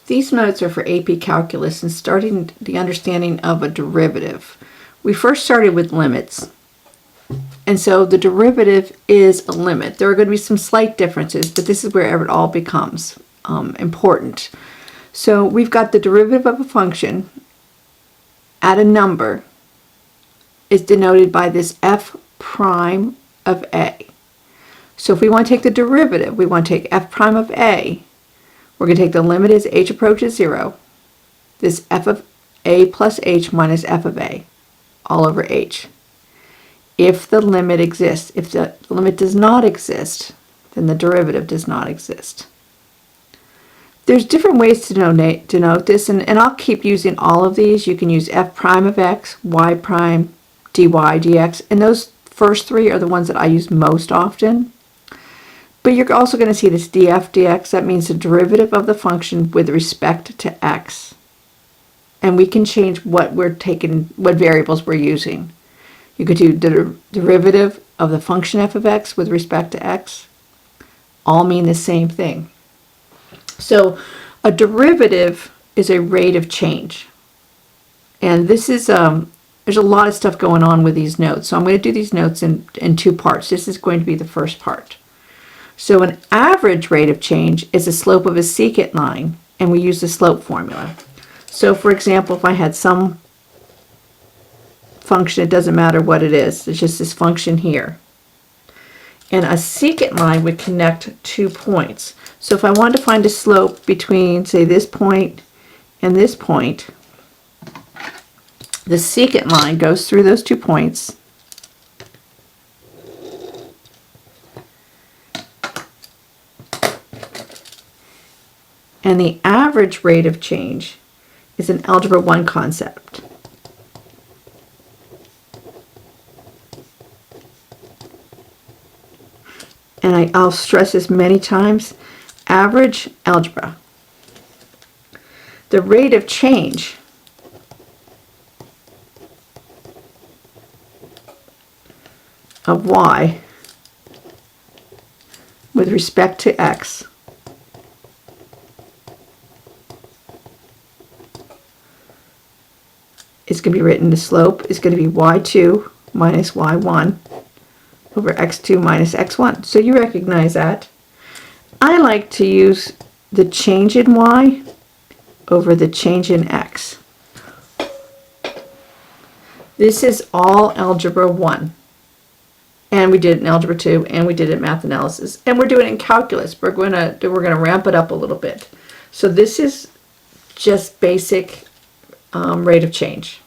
These notes are for AP Calculus and starting the understanding of a derivative. We first started with limits. And so the derivative is a limit. There are going to be some slight differences, but this is where it all becomes important. So we've got the derivative of a function at a number is denoted by this f prime of a. So if we want to take the derivative, we want to take f prime of a. We're going to take the limit as h approaches 0, this f of a plus h minus f of a, all over h. If the limit exists. If the limit does not exist, then the derivative does not exist. There's different ways to denote this, and I'll keep using all of these. You can use f prime of x, y prime, dy, dx, and those first three are the ones that I use most often. But you're also going to see this df dx. That means the derivative of the function with respect to x. And we can change what variables we're using. You could do the derivative of the function f of x with respect to x. All mean the same thing. So a derivative is a rate of change. And this is, there's a lot of stuff going on with these notes. So I'm going to do these notes in two parts. This is going to be the first part. So an average rate of change is the slope of a secant line, and we use the slope formula. So for example, if I had some function, it doesn't matter what it is, it's just this function here. And a secant line would connect 2 points. So if I wanted to find a slope between, say, this point and this point, the secant line goes through those 2 points. And the average rate of change is an Algebra 1 concept. And I'll stress this many times, average algebra. The rate of change of y with respect to x is going to be written, the slope is going to be y2 minus y1 over x2 minus x1. So you recognize that. I like to use the change in y over the change in x. This is all Algebra 1. And we did it in Algebra 2, and we did it in Math Analysis. And we're doing it in Calculus. We're going to ramp it up a little bit. So this is just basic rate of change.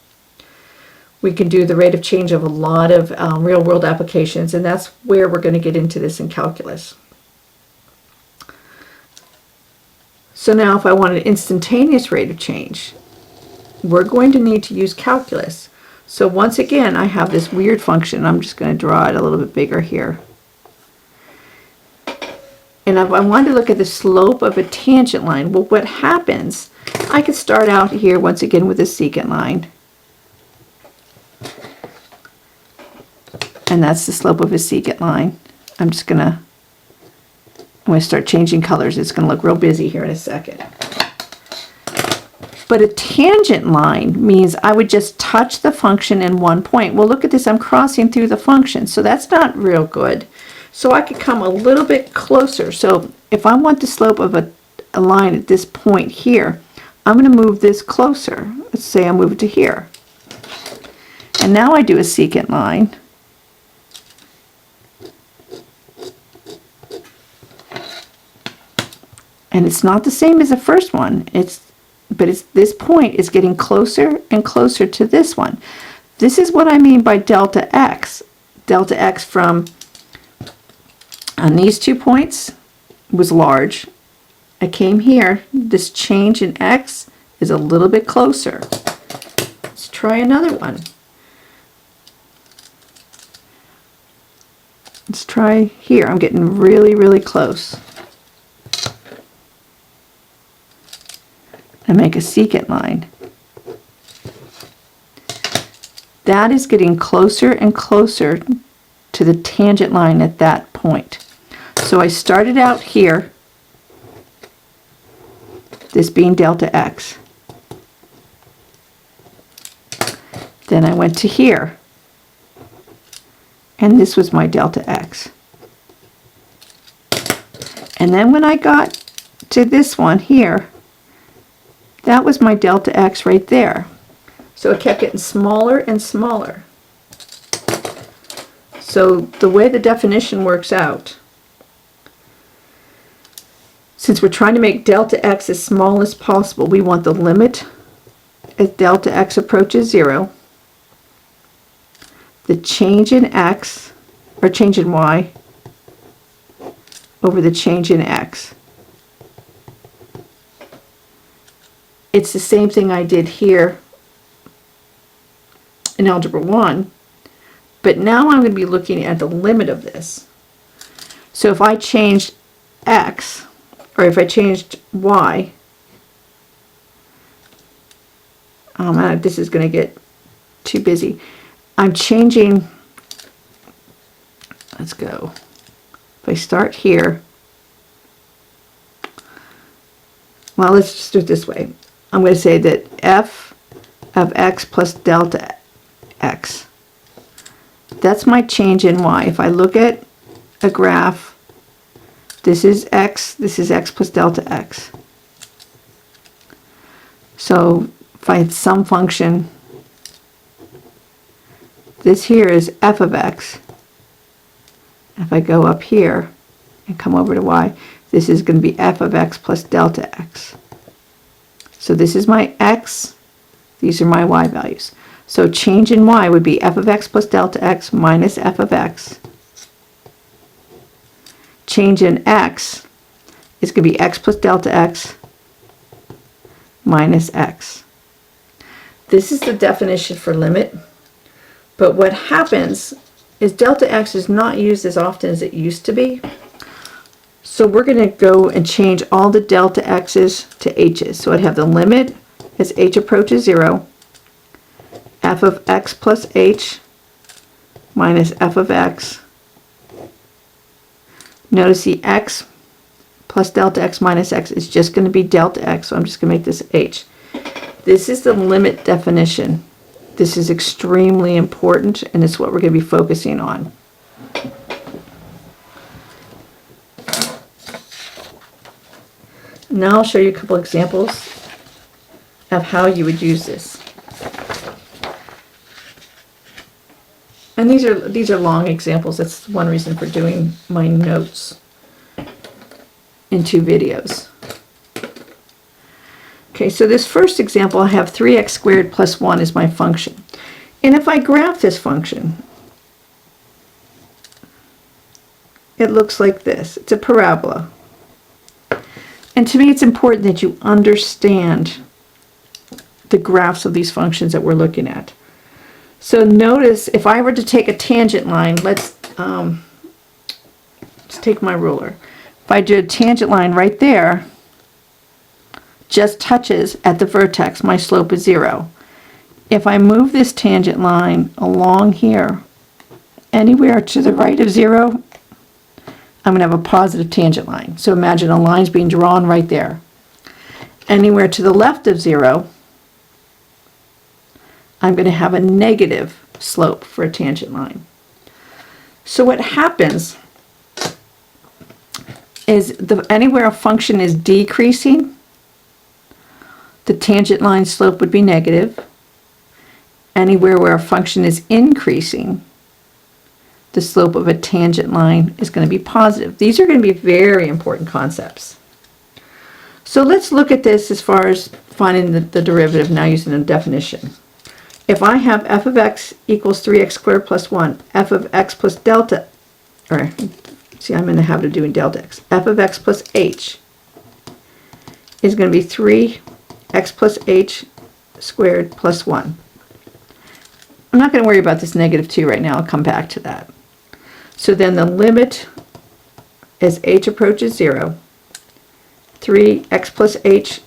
We can do the rate of change of a lot of real-world applications, and that's where we're going to get into this in calculus. So now if I want an instantaneous rate of change, we're going to need to use calculus. So once again, I have this weird function. I'm just going to draw it a little bit bigger here. And if I want to look at the slope of a tangent line, well, what happens, I could start out here once again with a secant line. And that's the slope of a secant line. I'm going to start changing colors. It's going to look real busy here in a second. But a tangent line means I would just touch the function in one point. Well, look at this. I'm crossing through the function. So that's not real good. So I could come a little bit closer. So if I want the slope of a line at this point here, I'm going to move this closer. Let's say I move it to here. And now I do a secant line. And it's not the same as the first one. This point is getting closer and closer to this one. This is what I mean by delta x. Delta x from on these 2 points was large. I came here. This change in x is a little bit closer. Let's try another one. Let's try here. I'm getting really, really close. And make a secant line. That is getting closer and closer to the tangent line at that point. So I started out here this being delta x. Then I went to here, and this was my delta x. And then when I got to this one here, that was my delta x right there. So it kept getting smaller and smaller. So the way the definition works out, since we're trying to make delta x as small as possible, we want the limit as delta x approaches 0, the change in x, or change in y, over the change in x. It's the same thing I did here in Algebra 1, but now I'm going to be looking at the limit of this. So if I changed x, or if I changed y, oh man, this is going to get too busy. I'm changing, let's go. If I start here, well, let's just do it this way. I'm going to say that f of x plus delta x, that's my change in y. If I look at a graph, this is x plus delta x. So if I had some function, this here is f of x. If I go up here and come over to y, this is going to be f of x plus delta x. So this is my x, these are my y values. So change in y would be f of x plus delta x minus f of x. Change in x is going to be x plus delta x minus x. This is the definition for limit, but what happens is delta x is not used as often as it used to be. So we're going to go and change all the delta x's to h's. So I'd have the limit as h approaches 0, f of x plus h minus f of x. Notice the x plus delta x minus x is just going to be delta x, so I'm just going to make this h. This is the limit definition. This is extremely important, and it's what we're going to be focusing on. Now I'll show you a couple examples of how you would use this. And these are long examples. That's one reason for doing my notes in 2 videos. Okay, so this first example, I have 3x squared plus 1 is my function. And if I graph this function, it looks like this. It's a parabola. And to me, it's important that you understand the graphs of these functions that we're looking at. So notice, if I were to take a tangent line, let's take my ruler. If I do a tangent line right there, just touches at the vertex, my slope is 0. If I move this tangent line along here, anywhere to the right of 0, I'm going to have a positive tangent line. So imagine a line's being drawn right there. Anywhere to the left of 0, I'm going to have a negative slope for a tangent line. So what happens is anywhere a function is decreasing, the tangent line slope would be negative. Anywhere where a function is increasing, the slope of a tangent line is going to be positive. These are going to be very important concepts. So let's look at this as far as finding the derivative now using a definition. If I have f of x equals 3x squared plus 1, f of x plus delta, or see, I'm in the habit of doing delta x, f of x plus h is going to be 3x plus h squared plus 1. I'm not going to worry about this negative 2 right now. I'll come back to that. So then the limit as h approaches 0, 3x plus h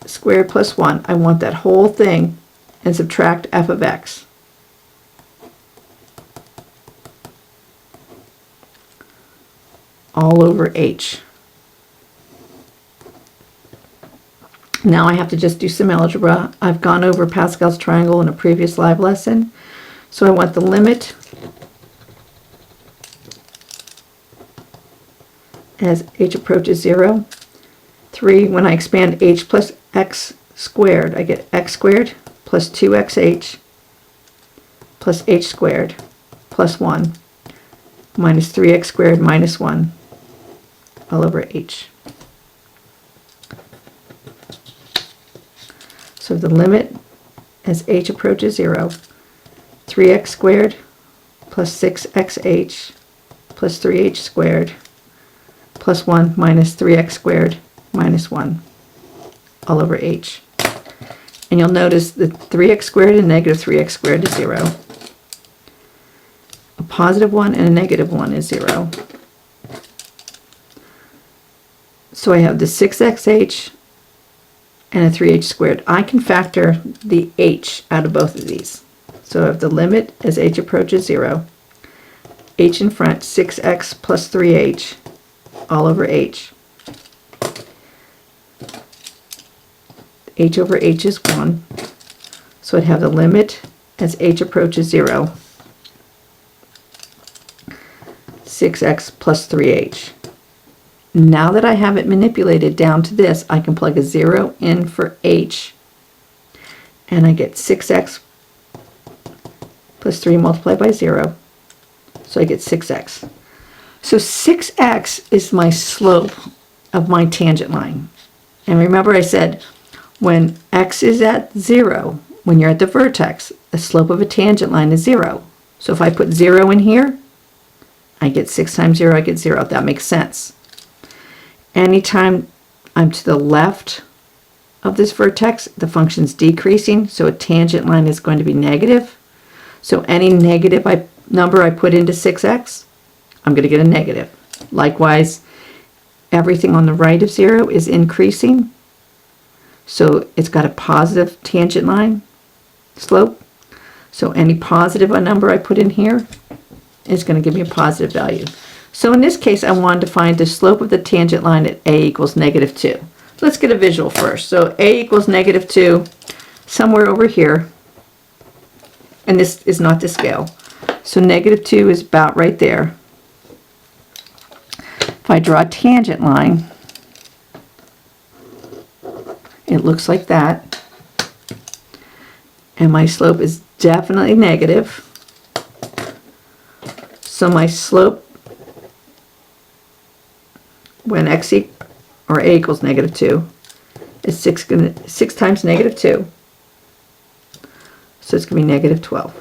squared plus 1, I want that whole thing, and subtract f of x. All over h. Now I have to just do some algebra. I've gone over Pascal's triangle in a previous live lesson. So I want the limit as h approaches 0. 3, when I expand h plus x squared, I get x squared plus 2xh plus h squared plus 1 minus 3x squared minus 1 all over h. So the limit as h approaches 0, 3x squared plus 6xh plus 3h squared plus 1 minus 3x squared minus 1 all over h. And you'll notice that 3x squared and negative 3x squared is 0. A positive 1 and a negative 1 is 0. So I have the 6xh and a 3h squared. I can factor the h out of both of these. So I have the limit as h approaches 0, h in front, 6x plus 3h all over h. H over h is 1. So I'd have the limit as h approaches 0, 6x plus 3h. Now that I have it manipulated down to this, I can plug a 0 in for h, and I get 6x plus 3 multiplied by 0, so I get 6x. So 6x is my slope of my tangent line. And remember I said when x is at 0, when you're at the vertex, the slope of a tangent line is 0. So if I put 0 in here, I get 6 times 0, I get 0. That makes sense. Anytime I'm to the left of this vertex, the function's decreasing, so a tangent line is going to be negative. So any negative number I put into 6x, I'm going to get a negative. Likewise, everything on the right of 0 is increasing, so it's got a positive tangent line slope. So any positive number I put in here is going to give me a positive value. So in this case, I wanted to find the slope of the tangent line at a equals negative 2. So let's get a visual first. So a equals negative 2, somewhere over here, and this is not to scale. So negative 2 is about right there. If I draw a tangent line, it looks like that. And my slope is definitely negative. So my slope when x or a equals negative 2 is 6 times negative 2. So it's going to be negative 12.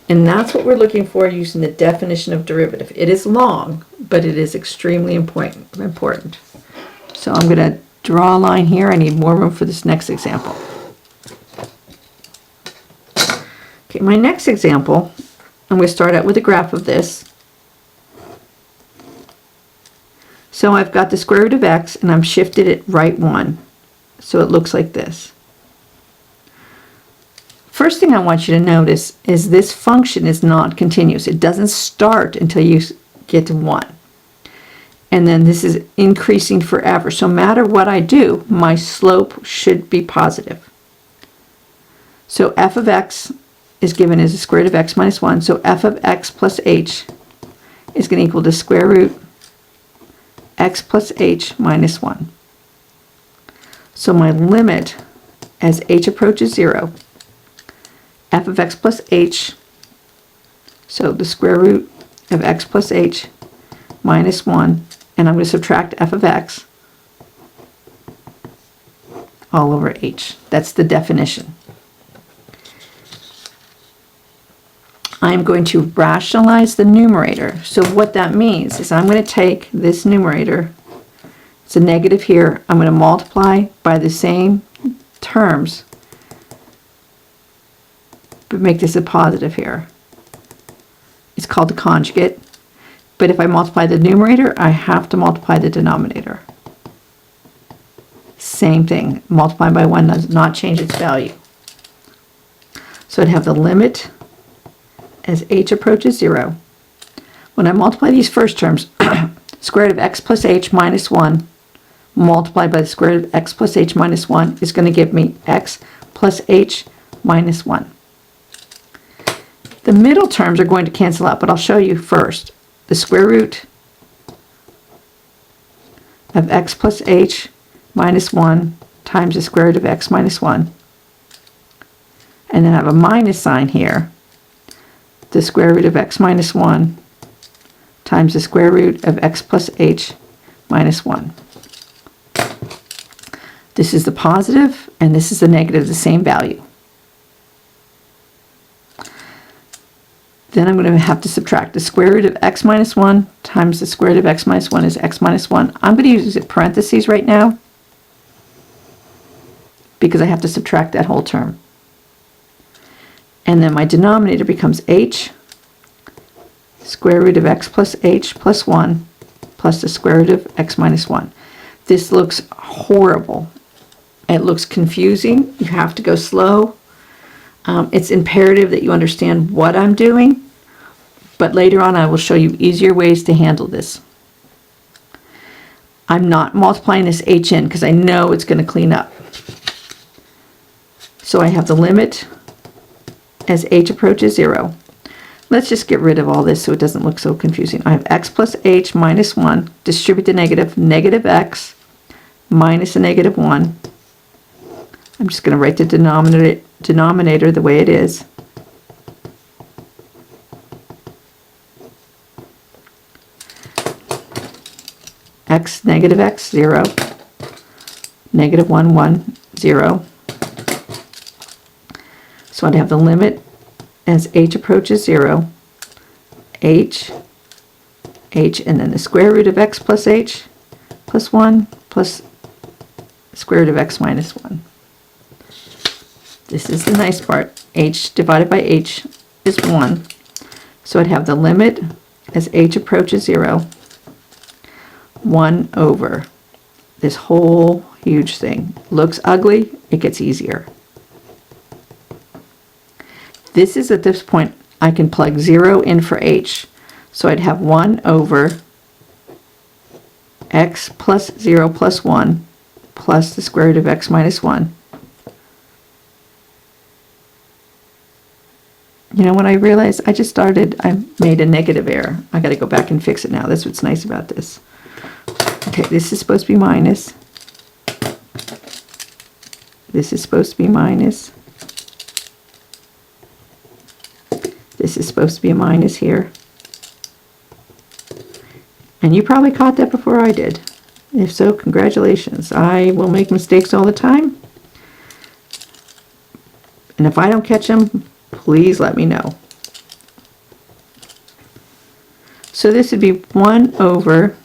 And that's what we're looking for using the definition of derivative. It is long, but it is extremely important. So I'm going to draw a line here. I need more room for this next example. Okay, my next example, I'm going to start out with a graph of this. So I've got the square root of x, and I'm shifted at right 1. So it looks like this. First thing I want you to notice is this function is not continuous. It doesn't start until you get to 1. And then this is increasing forever. So no matter what I do, my slope should be positive. So f of x is given as the square root of x minus 1. So f of x plus h is going to equal to square root x plus h minus 1. So my limit as h approaches 0, f of x plus h, so the square root of x plus h minus 1, and I'm going to subtract f of x all over h. That's the definition. I'm going to rationalize the numerator. So what that means is I'm going to take this numerator, it's a negative here, I'm going to multiply by the same terms, but make this a positive here. It's called the conjugate. But if I multiply the numerator, I have to multiply the denominator. Same thing. Multiplying by 1 does not change its value. So I'd have the limit as h approaches 0 When I multiply these first terms, square root of x plus h minus 1 multiplied by the square root of x plus h minus 1 is going to give me x plus h minus 1. The middle terms are going to cancel out, but I'll show you first. The square root of x plus h minus 1 times the square root of x minus 1. And then I have a minus sign here. The square root of x minus 1 times the square root of x plus h minus 1. This is the positive, and this is the negative, the same value. Then I'm going to have to subtract the square root of x minus 1 times the square root of x minus 1 is x minus 1. I'm going to use it parentheses right now because I have to subtract that whole term. And then my denominator becomes h square root of x plus h plus 1 plus the square root of x minus 1. This looks horrible. It looks confusing. You have to go slow. It's imperative that you understand what I'm doing, but later on I will show you easier ways to handle this. I'm not multiplying this h in because I know it's going to clean up. So I have the limit as h approaches 0. Let's just get rid of all this so it doesn't look so confusing. I have x plus h minus 1, distribute the negative, negative x minus a negative 1. I'm just going to write the denominator the way it is. X, negative x, 0. Negative 1, 1, 0. So I'd have the limit as h approaches 0, h, and then the square root of x plus h plus 1 plus square root of x minus 1. This is the nice part. H divided by h is 1. So I'd have the limit as h approaches 0, 1 over this whole huge thing. Looks ugly, it gets easier. This is at this point I can plug 0 in for h. So I'd have 1 over x plus 0 plus 1 plus the square root of x minus 1. You know what I realized? I made a negative error. I got to go back and fix it now. That's what's nice about this. Okay, this is supposed to be minus. This is supposed to be minus. This is supposed to be a minus here. And you probably caught that before I did. If so, congratulations. I will make mistakes all the time. And if I don't catch them, please let me know. So this would be 1 over,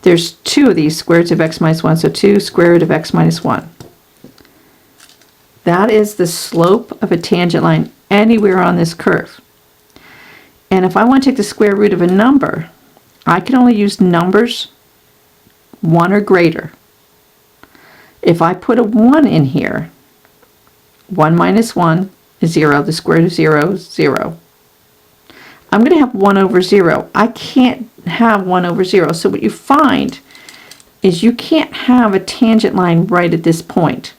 there's 2 of these square roots of x minus 1, so 2 square root of x minus 1. That is the slope of a tangent line anywhere on this curve. And if I want to take the square root of a number, I can only use numbers 1 or greater. If I put a 1 in here, 1 minus 1 is 0. The square root of 0 is 0. I'm going to have 1 over 0. I can't have 1 over 0. So what you find is you can't have a tangent line right at this point.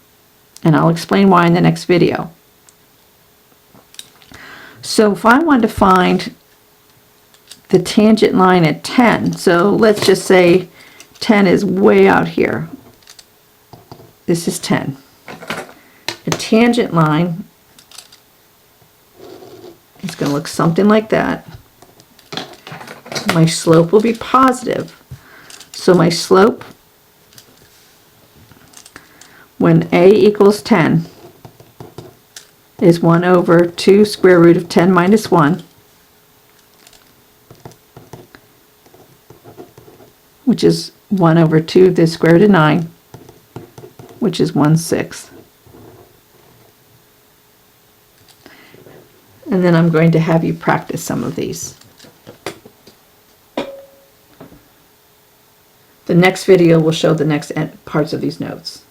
And I'll explain why in the next video. So if I wanted to find the tangent line at 10, so let's just say 10 is way out here. This is 10. A tangent line is going to look something like that. My slope will be positive. So my slope, when a equals 10, is 1 over 2 square root of 10 minus 1, which is 1 over 2 the square root of 9, which is 1/6. And then I'm going to have you practice some of these. The next video will show the next parts of these notes.